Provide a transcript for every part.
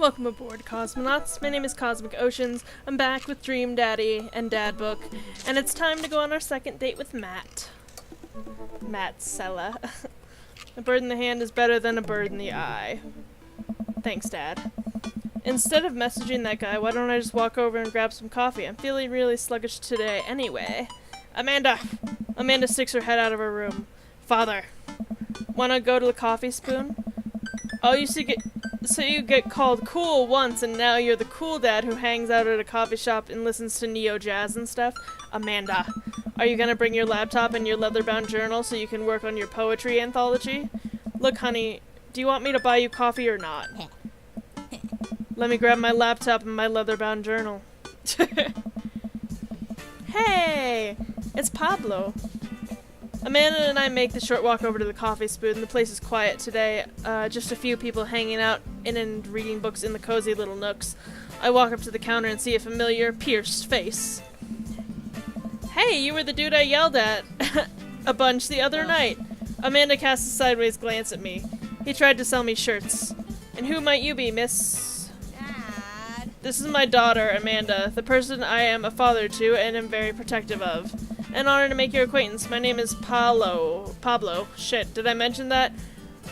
Welcome aboard, cosmonauts. My name is Cosmic Oceans. I'm back with Dream Daddy and Dad Book, and it's time to go on our second date with Matt. Matt Sella. A bird in the hand is better than a bird in the eye. Thanks, Dad. Instead of messaging that guy, why don't I just walk over and grab some coffee? I'm feeling really sluggish today anyway. Amanda! Amanda sticks her head out of her room. Father, wanna go to the coffee spoon? Oh, so you get called cool once, and now you're the cool dad who hangs out at a coffee shop and listens to neo jazz and stuff? Amanda, are you gonna bring your laptop and your leather-bound journal so you can work on your poetry anthology? Look, honey, do you want me to buy you coffee or not? Let me grab my laptop and my leather-bound journal. Hey! It's Pablo. Amanda and I make the short walk over to the coffee spoon. The place is quiet today. Just a few people hanging out in and reading books in the cozy little nooks. I walk up to the counter and see a familiar, pierced face. Hey, you were the dude I yelled at a bunch the other night. Amanda casts a sideways glance at me. He tried to sell me shirts. And who might you be, miss? Dad. This is my daughter, Amanda, the person I am a father to and am very protective of. An honor to make your acquaintance. My name is Pablo. Shit, did I mention that?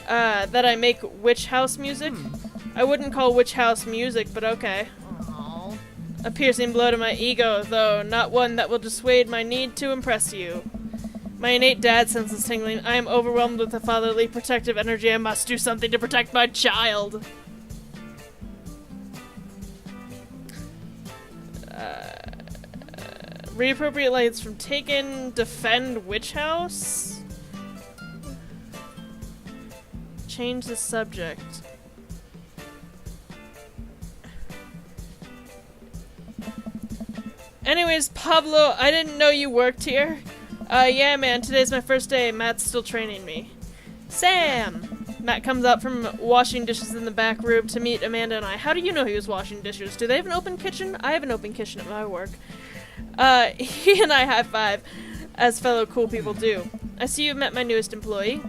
That I make witch house music? I wouldn't call witch house music, but okay. Aww. A piercing blow to my ego, though not one that will dissuade my need to impress you. My innate dad sense is tingling. I am overwhelmed with a fatherly protective energy. I must do something to protect my child. Reappropriate lights from Taken, defend witch house? Change the subject. Anyways, Pablo, I didn't know you worked here. Yeah, man, today's my first day. Matt's still training me. Sam! Matt comes out from washing dishes in the back room to meet Amanda and I. How do you know he was washing dishes? Do they have an open kitchen? I have an open kitchen at my work. He and I high five, as fellow cool people do. I see you've met my newest employee.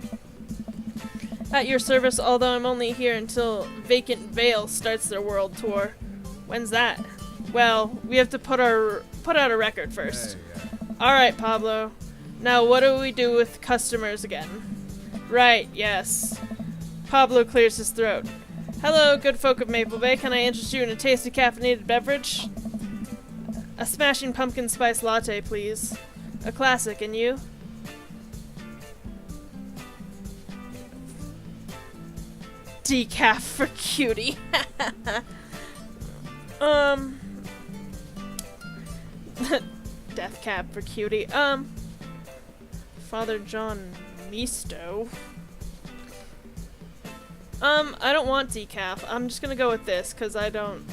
At your service, although I'm only here until Vacant Veil starts their world tour. When's that? Well, we have to put out a record first. Alright, Pablo. Now what do we do with customers again? Right, yes. Pablo clears his throat. Hello, good folk of Maple Bay. Can I interest you in a tasty caffeinated beverage? A smashing pumpkin spice latte, please. A classic, and you? Decaf for cutie. Death cab for cutie. Father John Misto. I don't want decaf. I'm just gonna go with this, cause I don't...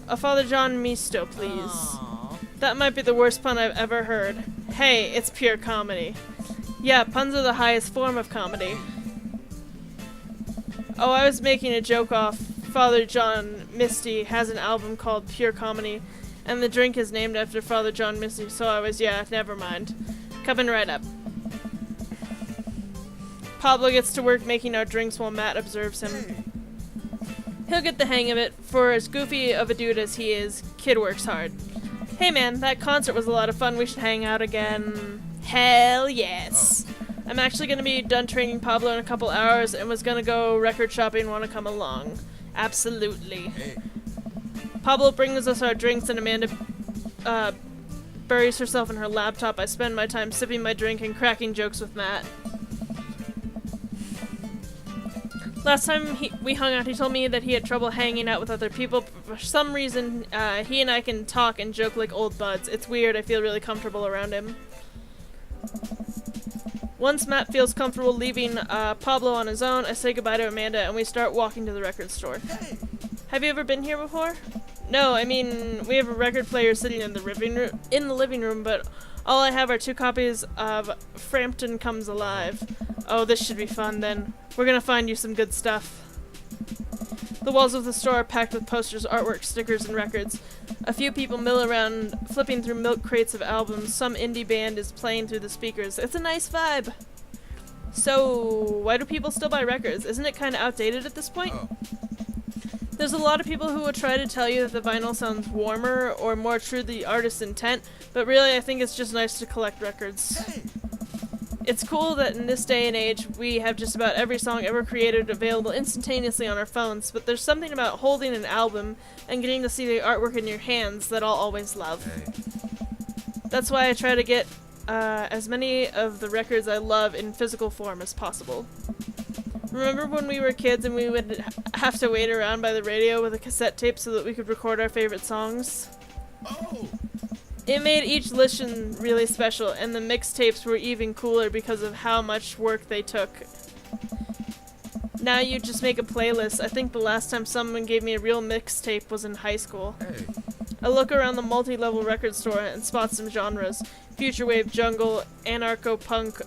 A Father John Misto, please. Aww. That might be the worst pun I've ever heard. Hey, it's pure comedy. Yeah, puns are the highest form of comedy. Oh, I was making a joke off. Father John Misty has an album called Pure Comedy, and the drink is named after Father John Misty, so I was, yeah, never mind. Coming right up. Pablo gets to work making our drinks while Matt observes him. He'll get the hang of it. For as goofy of a dude as he is, kid works hard. Hey man, that concert was a lot of fun. We should hang out again. Hell yes. I'm actually going to be done training Pablo in a couple hours and was going to go record shopping. Want to come along? Absolutely. Pablo brings us our drinks and Amanda buries herself in her laptop. I spend my time sipping my drink and cracking jokes with Matt. Last time we hung out, he told me that he had trouble hanging out with other people. For some reason, he and I can talk and joke like old buds. It's weird. I feel really comfortable around him. Once Matt feels comfortable leaving Pablo on his own, I say goodbye to Amanda and we start walking to the record store. Have you ever been here before? No, I mean, we have a record player sitting in the living room, but all I have are 2 copies of Frampton Comes Alive. Oh, this should be fun then. We're gonna find you some good stuff. The walls of the store are packed with posters, artwork, stickers, and records. A few people mill around, flipping through milk crates of albums. Some indie band is playing through the speakers. It's a nice vibe. So, why do people still buy records? Isn't it kinda outdated at this point? There's a lot of people who will try to tell you that the vinyl sounds warmer or more true to the artist's intent, but really I think it's just nice to collect records. It's cool that in this day and age we have just about every song ever created available instantaneously on our phones, but there's something about holding an album and getting to see the artwork in your hands that I'll always love. That's why I try to get as many of the records I love in physical form as possible. Remember when we were kids and we would have to wait around by the radio with a cassette tape so that we could record our favorite songs? Oh! It made each listen really special, and the mixtapes were even cooler because of how much work they took. Now you just make a playlist. I think the last time someone gave me a real mixtape was in high school. Hey. I look around the multi-level record store and spot some genres. Future wave, jungle, anarcho-punk,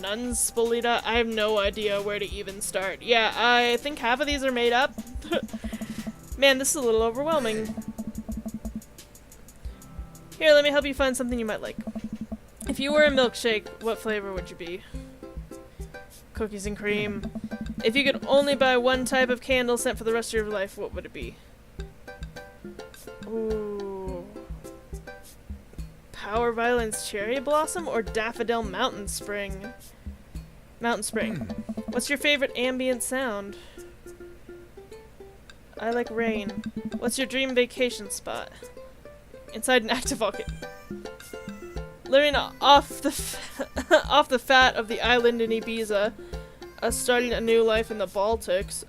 nuns, spolita. I have no idea where to even start. Yeah, I think half of these are made up. Man, this is a little overwhelming. Here, let me help you find something you might like. If you were a milkshake, what flavor would you be? Cookies and cream. If you could only buy one type of candle scent for the rest of your life, what would it be? Ooh. Power Violence Cherry Blossom or Daffodil Mountain Spring? Mountain Spring. What's your favorite ambient sound? I like rain. What's your dream vacation spot? Inside an active volcano. Living off the off the fat of the island in Ibiza. Starting a new life in the Baltics.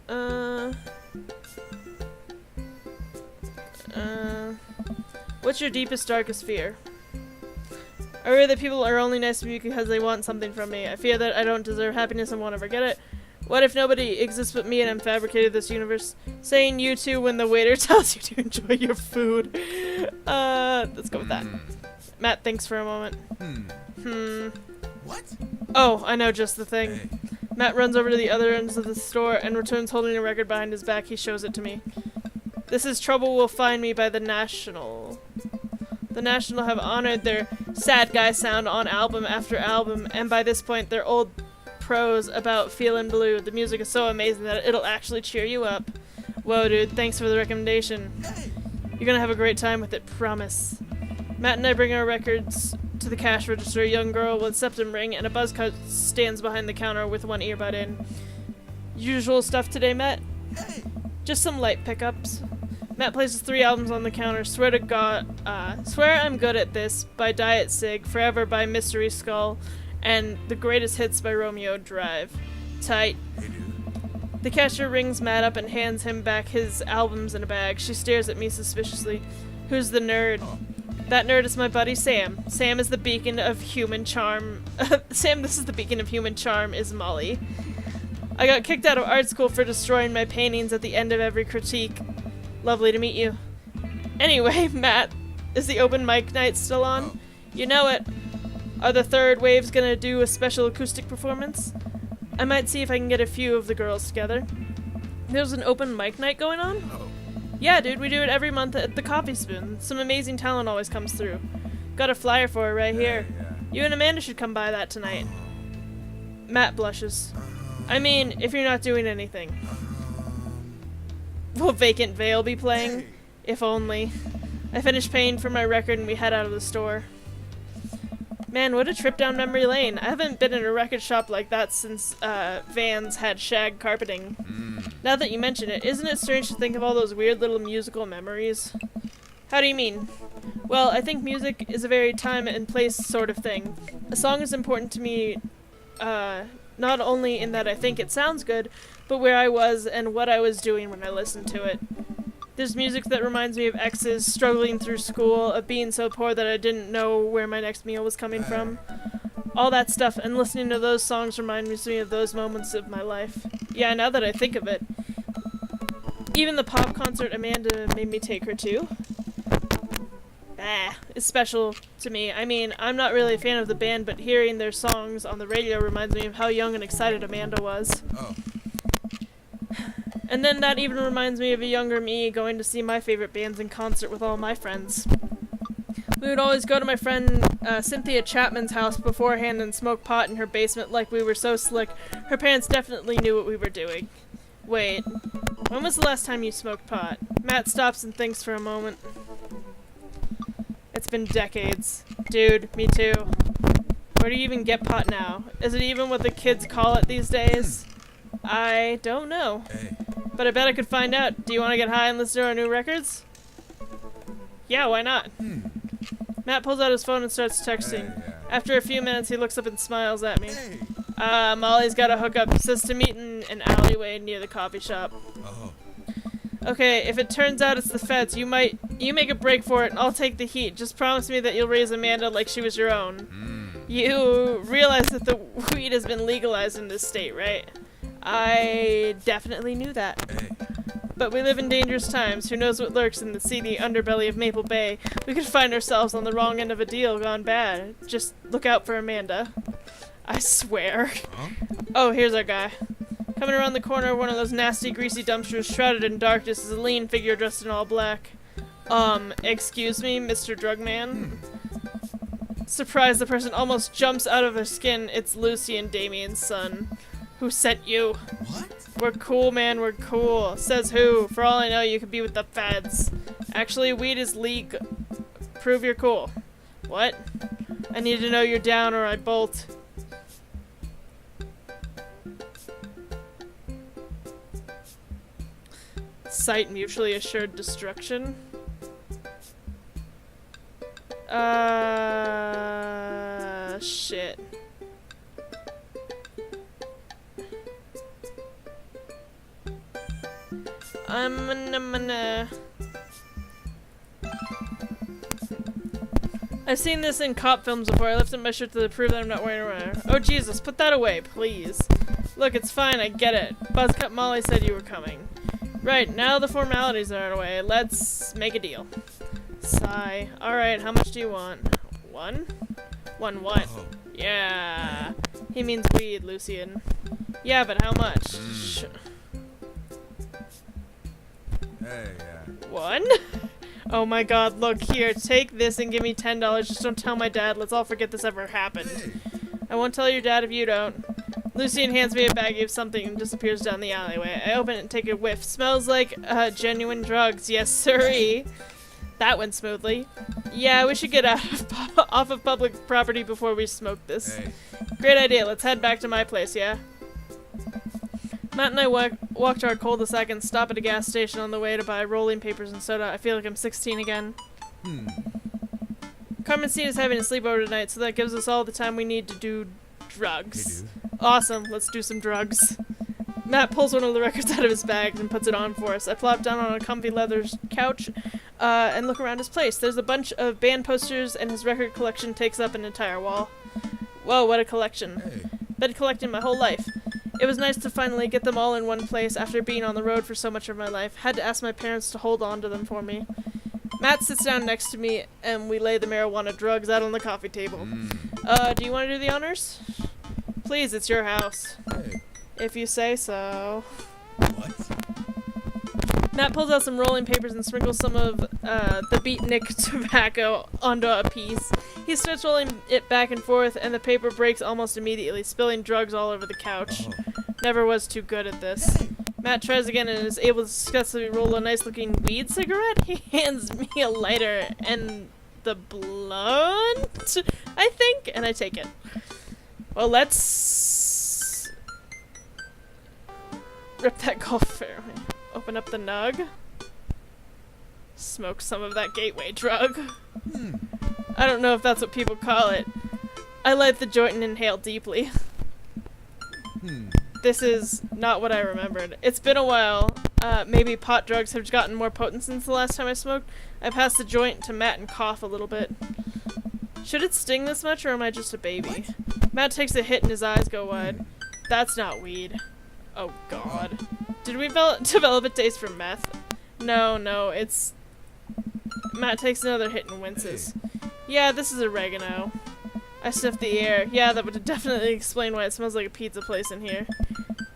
What's your deepest, darkest fear? I worry that people are only nice to me because they want something from me. I fear that I don't deserve happiness and won't ever get it. What if nobody exists but me and I'm fabricated this universe? Saying you too when the waiter tells you to enjoy your food. Let's go with that. Matt thinks for a moment. What? Oh, I know just the thing. Hey. Matt runs over to the other ends of the store and returns holding a record behind his back. He shows it to me. This is Trouble Will Find Me by The National. The National have honored their sad guy sound on album after album, and by this point their old pros about feeling blue. The music is so amazing that it'll actually cheer you up. Whoa, dude, thanks for the recommendation. You're gonna have a great time with it, promise. Matt and I bring our records to the cash register. A young girl with septum ring and a buzz cut stands behind the counter with one earbud in. Usual stuff today, Matt? Just some light pickups. Matt places 3 albums on the counter. Swear to God, Swear I'm Good at This by Diet Sig, Forever by Mystery Skull, and The Greatest Hits by Romeo Drive. Tight. The cashier rings Matt up and hands him back his albums in a bag. She stares at me suspiciously. Who's the nerd? That nerd is my buddy Sam. Sam is the beacon of human charm. Sam, this is the beacon of human charm, is Molly. I got kicked out of art school for destroying my paintings at the end of every critique. Lovely to meet you. Anyway, Matt, is the open mic night still on? You know it. Are the third waves gonna do a special acoustic performance? I might see if I can get a few of the girls together. There's an open mic night going on? Yeah, dude, we do it every month at the Coffee Spoon. Some amazing talent always comes through. Got a flyer for it right here. You and Amanda should come by that tonight. Matt blushes. I mean, if you're not doing anything. Will Vacant Veil be playing? If only. I finish paying for my record and we head out of the store. Man, what a trip down memory lane. I haven't been in a record shop like that since Vans had shag carpeting. Now that you mention it, isn't it strange to think of all those weird little musical memories? How do you mean? Well, I think music is a very time and place sort of thing. A song is important to me, not only in that I think it sounds good, but where I was and what I was doing when I listened to it. There's music that reminds me of exes, struggling through school, of being so poor that I didn't know where my next meal was coming from. All that stuff, and listening to those songs reminds me of those moments of my life. Yeah, now that I think of it. Even the pop concert Amanda made me take her to. It's special to me. I mean, I'm not really a fan of the band, but hearing their songs on the radio reminds me of how young and excited Amanda was. And then that even reminds me of a younger me going to see my favorite bands in concert with all my friends. We would always go to my friend Cynthia Chapman's house beforehand and smoke pot in her basement like we were so slick. Her parents definitely knew what we were doing. Wait, When was the last time you smoked pot? Matt stops and thinks for a moment. It's been decades. Dude, me too. Where do you even get pot now? Is it even what the kids call it these days? I don't know. Hey. But I bet I could find out. Do you want to get high and listen to our new records? Yeah, why not? Matt pulls out his phone and starts texting. Hey, yeah. After a few minutes, he looks up and smiles at me. Hey. Molly's got a hookup. Says to meet in an alleyway near the coffee shop. Oh. Okay, if it turns out it's the feds, you make a break for it and I'll take the heat. Just promise me that you'll raise Amanda like she was your own. You realize that the weed has been legalized in this state, right? I definitely knew that. Hey. But we live in dangerous times. Who knows what lurks in the seedy underbelly of Maple Bay? We could find ourselves on the wrong end of a deal gone bad. Just look out for Amanda. I swear. Huh? Oh, here's our guy. Coming around the corner of one of those nasty, greasy dumpsters shrouded in darkness is a lean figure dressed in all black. Excuse me, Mr. Drugman? Surprised, the person almost jumps out of their skin. It's Lucy and Damien's son. Who sent you? What? We're cool, man, we're cool. Says who? For all I know, you could be with the feds. Actually, weed is legal. Prove you're cool. What? I need to know you're down or I bolt. Cite mutually assured destruction. Shit. I'm gonna... I've seen this in cop films before. I lifted my shirt to prove that I'm not wearing a runner. Oh Jesus, put that away, please. Look, it's fine, I get it. Buzzcut Molly said you were coming. Right, now the formalities are out of the way. Let's make a deal. Sigh. Alright, how much do you want? One? One what? Oh. Yeah. He means weed, Lucian. Yeah, but how much? Hey, yeah. One? Oh my god, look here, take this and give me $10. Just don't tell my dad. Let's all forget this ever happened. Hey. I won't tell your dad if you don't. Lucian hands me a baggie of something and disappears down the alleyway. I open it and take a whiff. Smells like genuine drugs. Yes, sirree. That went smoothly. Yeah, we should get out of off of public property before we smoke this. Hey. Great idea. Let's head back to my place, yeah? Matt and I walk to our cul-de-sac and stop at a gas station on the way to buy rolling papers and soda. I feel like I'm 16 again. Carmencita's having a sleepover tonight, so that gives us all the time we need to do drugs. Hey, dude. Awesome, let's do some drugs. Matt pulls one of the records out of his bag and puts it on for us. I plop down on a comfy leather couch and look around his place. There's a bunch of band posters and his record collection takes up an entire wall. Whoa, what a collection. Hey. Been collecting my whole life. It was nice to finally get them all in one place after being on the road for so much of my life. Had to ask my parents to hold on to them for me. Matt sits down next to me and we lay the marijuana drugs out on the coffee table. Do you want to do the honors? Please, it's your house. Hey. If you say so. What? Matt pulls out some rolling papers and sprinkles some of the beatnik tobacco onto a piece. He starts rolling it back and forth, and the paper breaks almost immediately, spilling drugs all over the couch. Oh. Never was too good at this. Matt tries again and is able to successfully roll a nice-looking weed cigarette. He hands me a lighter and the blunt, I think, and I take it. Well, let's rip that golf fairway. Open up the nug. Smoke some of that gateway drug. I don't know if that's what people call it. I light the joint and inhale deeply. This is not what I remembered. It's been a while. Maybe pot drugs have gotten more potent since the last time I smoked. I pass the joint to Matt and cough a little bit. Should it sting this much or am I just a baby? Matt takes a hit and his eyes go wide. That's not weed. Oh god. Did we develop a taste for meth? No, it's... Matt takes another hit and winces. Yeah, this is oregano. I sniff the air. Yeah, that would definitely explain why it smells like a pizza place in here.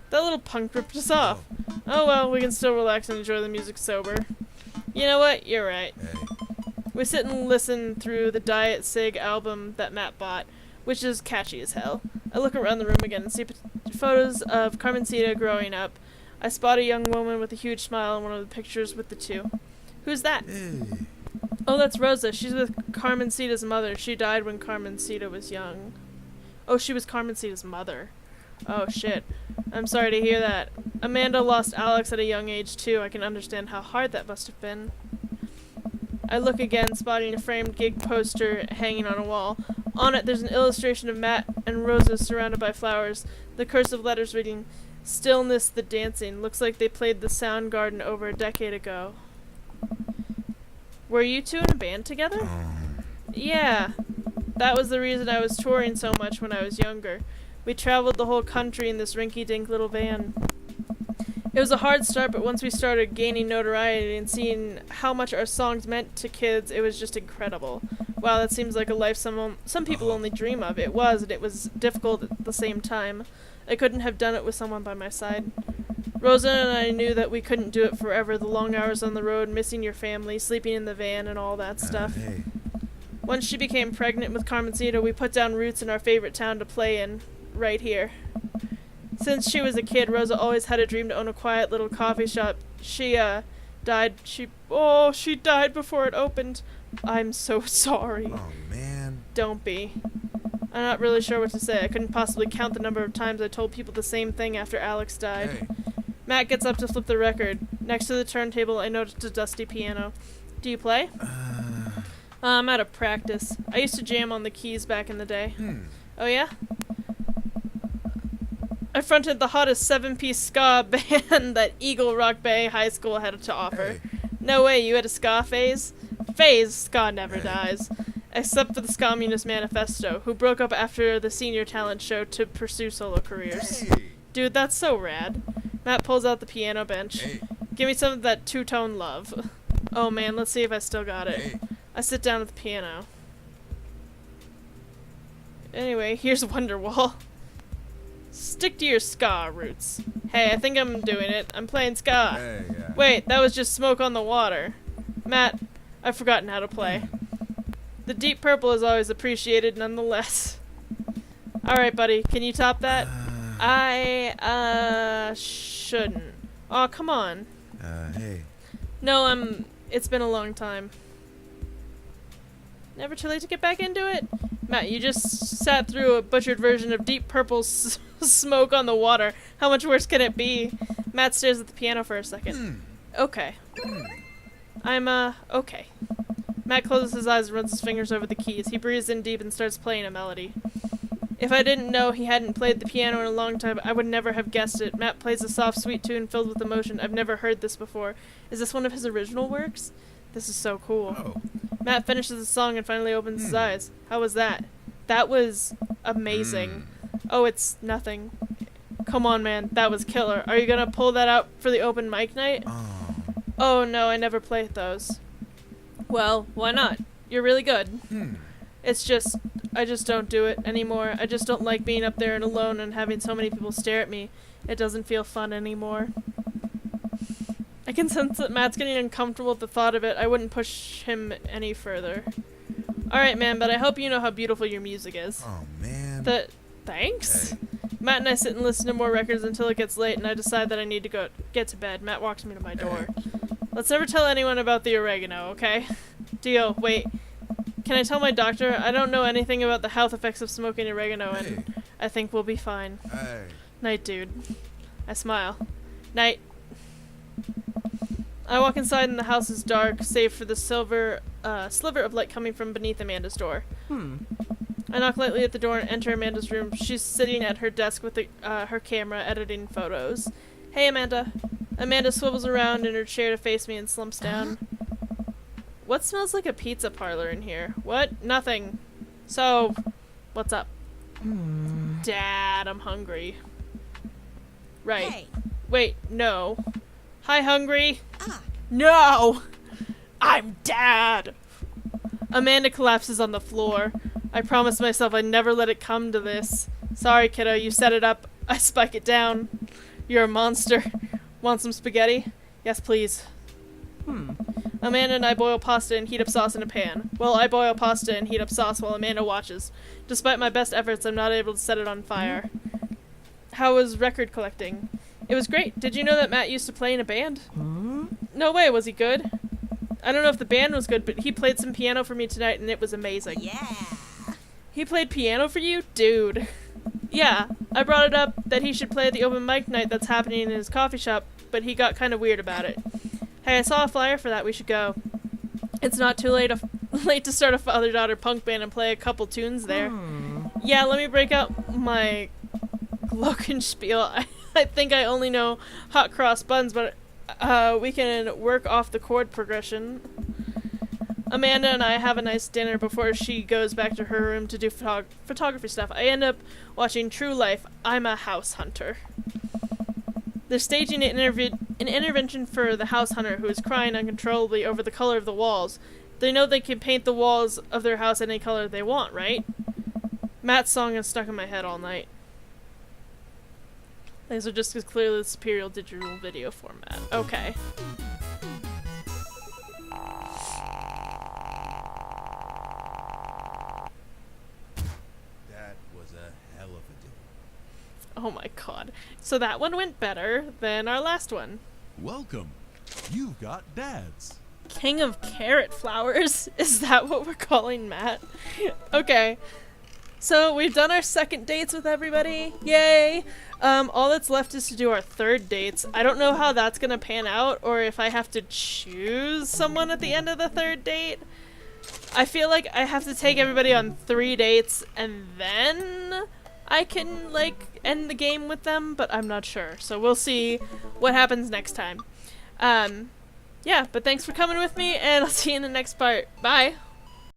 That little punk ripped us off. Oh well, we can still relax and enjoy the music sober. You know what? You're right. Hey. We sit and listen through the Diet Sig album that Matt bought, which is catchy as hell. I look around the room again and see photos of Carmencita growing up. I spot a young woman with a huge smile in one of the pictures with the two. Who's that? Hey. Oh, that's Rosa. She's with Carmencita's mother. She died when Carmencita was young. Oh, she was Carmencita's mother. Oh, shit. I'm sorry to hear that. Amanda lost Alex at a young age, too. I can understand how hard that must have been. I look again, spotting a framed gig poster hanging on a wall. On it, there's an illustration of Matt and Rosa surrounded by flowers. The cursive letters reading, "Stillness the Dancing." Looks like they played the Soundgarden over a decade ago. Were you two in a band together? Yeah. That was the reason I was touring so much when I was younger. We traveled the whole country in this rinky-dink little van. It was a hard start, but once we started gaining notoriety and seeing how much our songs meant to kids, it was just incredible. Wow, that seems like a life some people only dream of. It was, and it was difficult at the same time. I couldn't have done it with someone by my side. Rosa and I knew that we couldn't do it forever, the long hours on the road, missing your family, sleeping in the van, and all that stuff. Hey. Once she became pregnant with Carmencita, we put down roots in our favorite town to play in, right here. Since she was a kid, Rosa always had a dream to own a quiet little coffee shop. She died before it opened. I'm so sorry. Oh, man. Don't be. I'm not really sure what to say. I couldn't possibly count the number of times I told people the same thing after Alex died. Hey. Matt gets up to flip the record. Next to the turntable, I noticed a dusty piano. Do you play? I'm out of practice. I used to jam on the keys back in the day. Oh yeah? I fronted the hottest 7-piece ska band that Eagle Rock Bay High School had to offer. Hey. No way, you had a ska phase? Phase, ska never dies. Except for the Communist Manifesto, who broke up after the senior talent show to pursue solo careers. Hey. Dude, that's so rad. Matt pulls out the piano bench. Hey. Give me some of that two-tone love. Oh man, let's see if I still got it. Hey. I sit down at the piano. Anyway, here's Wonderwall. Stick to your ska roots. Hey, I think I'm doing it. I'm playing ska. Hey, yeah. Wait, that was just Smoke on the Water. Matt, I've forgotten how to play. The Deep Purple is always appreciated nonetheless. Alright, buddy, can you top that? I shouldn't. Aw, come on. Hey. No, it's been a long time. Never too late to get back into it? Matt, you just sat through a butchered version of Deep Purple's Smoke on the Water. How much worse can it be? Matt stares at the piano for a second. Okay. Okay. Matt closes his eyes and runs his fingers over the keys. He breathes in deep and starts playing a melody. If I didn't know he hadn't played the piano in a long time, I would never have guessed it. Matt plays a soft, sweet tune filled with emotion. I've never heard this before. Is this one of his original works? This is so cool. Oh. Matt finishes the song and finally opens his eyes. How was that? That was amazing. Oh, it's nothing. Come on, man. That was killer. Are you gonna pull that out for the open mic night? Oh. Oh, no, I never played those. Well, why not? You're really good. It's just, I just don't do it anymore. I just don't like being up there and alone and having so many people stare at me. It doesn't feel fun anymore. I can sense that Matt's getting uncomfortable at the thought of it. I wouldn't push him any further. Alright, man, but I hope you know how beautiful your music is. Oh, man. Thanks? Hey. Matt and I sit and listen to more records until it gets late and I decide that I need to get to bed. Matt walks me to my door. Let's never tell anyone about the oregano, okay? Deal. Wait. Can I tell my doctor? I don't know anything about the health effects of smoking oregano and I think we'll be fine. Hey. Night, dude. I smile. Night. I walk inside and the house is dark, save for the sliver of light coming from beneath Amanda's door. I knock lightly at the door and enter Amanda's room. She's sitting at her desk with her camera, editing photos. Hey, Amanda. Amanda swivels around in her chair to face me and slumps down. What smells like a pizza parlor in here? What? Nothing. So, what's up? Dad, I'm hungry. Right. Hey. Wait, no. Hi, hungry. Ah. No! I'm Dad! Amanda collapses on the floor. I promised myself I'd never let it come to this. Sorry, kiddo, you set it up. I spike it down. You're a monster. Want some spaghetti? Yes, please. Amanda and I boil pasta and heat up sauce in a pan. Well, I boil pasta and heat up sauce while Amanda watches. Despite my best efforts, I'm not able to set it on fire. How was record collecting? It was great. Did you know that Matt used to play in a band? No way, was he good? I don't know if the band was good, but he played some piano for me tonight and it was amazing. Yeah. He played piano for you? Dude. Yeah, I brought it up that he should play at the open mic night that's happening in his coffee shop, but he got kind of weird about it. Hey, I saw a flyer for that. We should go. It's not too late to start a father-daughter punk band and play a couple tunes there. Yeah, let me break out my glockenspiel. I think I only know hot cross buns, but we can work off the chord progression. Amanda and I have a nice dinner before she goes back to her room to do photography stuff. I end up watching True Life. I'm a house hunter. They're staging an intervention for the house hunter who is crying uncontrollably over the color of the walls. They know they can paint the walls of their house any color they want, right? Matt's song is stuck in my head all night. These are just as clearly the superior digital video format. Okay. That was a hell of a day. Oh my god. So that one went better than our last one. Welcome. You've got dads. King of Carrot Flowers? Is that what we're calling Matt? Okay. So we've done our second dates with everybody. Yay! All that's left is to do our third dates. I don't know how that's gonna pan out, or if I have to choose someone at the end of the third date. I feel like I have to take everybody on 3 dates, and then I can, like, end the game with them, but I'm not sure. So we'll see what happens next time. Yeah, but thanks for coming with me, and I'll see you in the next part. Bye!